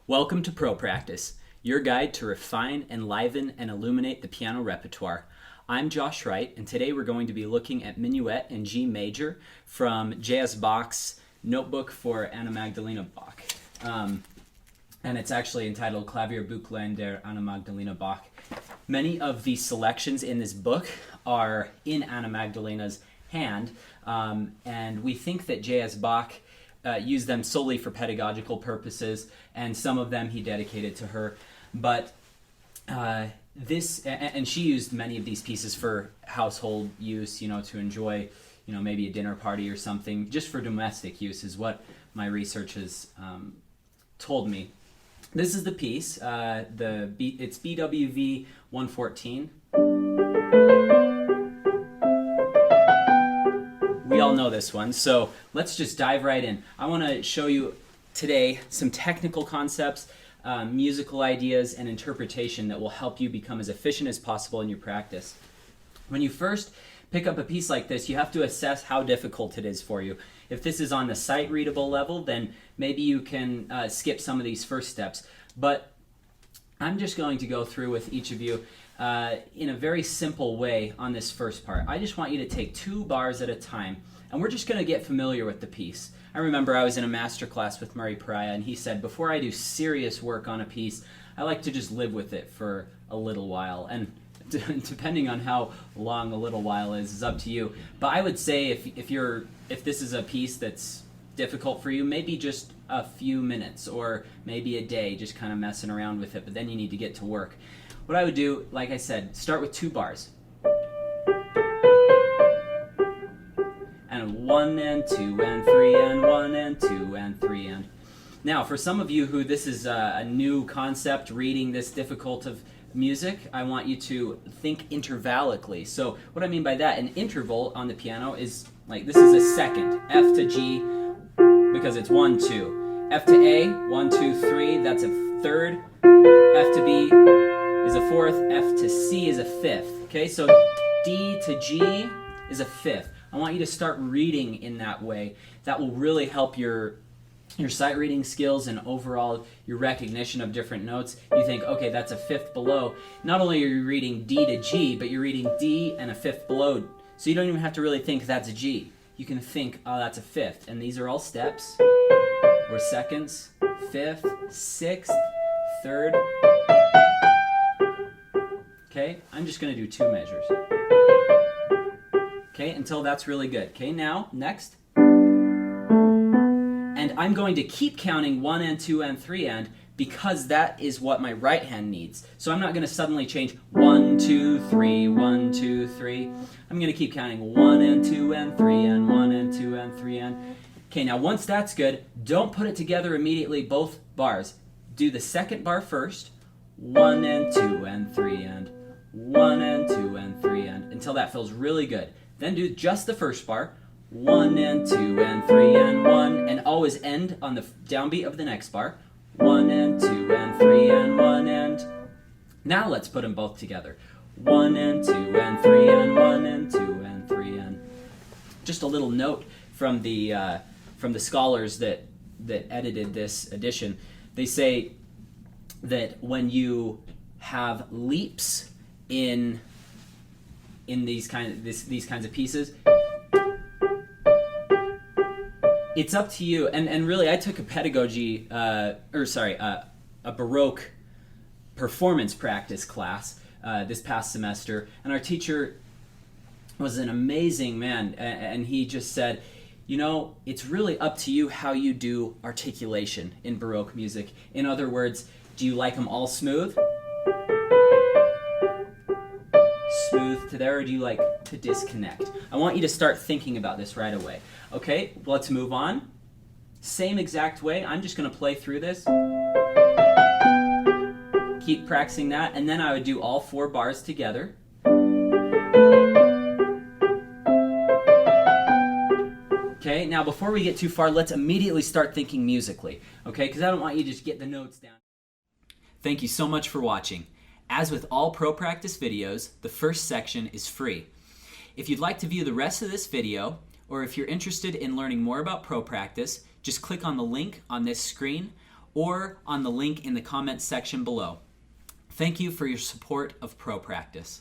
Welcome to ProPractice, your guide to refine, enliven, and illuminate the piano repertoire. I'm Josh Wright, and today we're going to be looking at Minuet in G major from J.S. Bach's notebook for Anna Magdalena Bach. And it's actually entitled Klavierbuchlein der Anna Magdalena Bach. Many of the selections in this book are in Anna Magdalena's hand, and we think that J.S. Bach used them solely for pedagogical purposes, and some of them he dedicated to her. But and she used many of these pieces for household use, to enjoy, maybe a dinner party or something, just for domestic use is what my research has told me. This is the piece. It's BWV 114. We all know this one, so let's just dive right in. I want to show you today some technical concepts, musical ideas, and interpretation that will help you become as efficient as possible in your practice. When you first pick up a piece like this, you have to assess how difficult it is for you. If this is on the sight-readable level, then maybe you can skip some of these first steps. But I'm just going to go through with each of you in a very simple way on this first part. I just want you to take 2 bars at a time, and we're just going to get familiar with the piece. I remember I was in a master class with Murray Pariah, and he said, before I do serious work on a piece, I like to just live with it for a little while. And depending on how long a little while is up to you. But I would say if this is a piece that's difficult for you, maybe just a few minutes or maybe a day, just kind of messing around with it, but then you need to get to work. What I would do, like I said, start with 2 bars. And 1 and 2 and 3 and 1 and 2 and 3 and... Now, for some of you who this is a new concept, reading this difficult of music, I want you to think intervallically. So what I mean by that, an interval on the piano is like, this is a second, F to G, because it's 1, 2. F to A, 1, 2, 3, that's a third. F to B is a fourth. F to C is a fifth. Okay, so D to G is a fifth. I want you to start reading in that way. That will really help your sight reading skills and overall your recognition of different notes. You think, okay, that's a fifth below. Not only are you reading D to G, but you're reading D and a fifth below. So you don't even have to really think that's a G. You can think, oh, that's a fifth. And these are all steps, or seconds, fifth, sixth, third. Okay, I'm just going to do 2 measures. Okay, until that's really good. Okay, now, next. And I'm going to keep counting 1 and 2 and 3 and, because that is what my right hand needs. So I'm not going to suddenly change 1, 2, 3, 1, 2, 3. I'm going to keep counting 1 and 2 and 3 and 1 and 2 and 3 and. Okay, now once that's good, don't put it together immediately, both bars. Do the second bar first, 1 and 2 and 3 and 1 and 2 and 3 and, until that feels really good. Then do just the first bar, 1 and 2 and 3 and 1, and always end on the downbeat of the next bar, 1 and 2 and 3 and 1 and. Now let's put them both together, 1 and 2 and 3 and 1 and 2 and 3 and. Just a little note from the scholars that edited this edition. They say that when you have leaps in these kinds of pieces, it's up to you. And really, I took a pedagogy, a Baroque performance practice class this past semester, and our teacher was an amazing man, and he just said, it's really up to you how you do articulation in Baroque music. In other words, do you like them all smooth? Smooth to there, or do you like to disconnect? I want you to start thinking about this right away. Okay, let's move on. Same exact way, I'm just going to play through this. Keep practicing that, and then I would do all 4 bars together. Okay, now before we get too far, let's immediately start thinking musically, okay? Because I don't want you to just get the notes down. Thank you so much for watching. As with all ProPractice videos, the first section is free. If you'd like to view the rest of this video, or if you're interested in learning more about ProPractice, just click on the link on this screen, or on the link in the comments section below. Thank you for your support of ProPractice.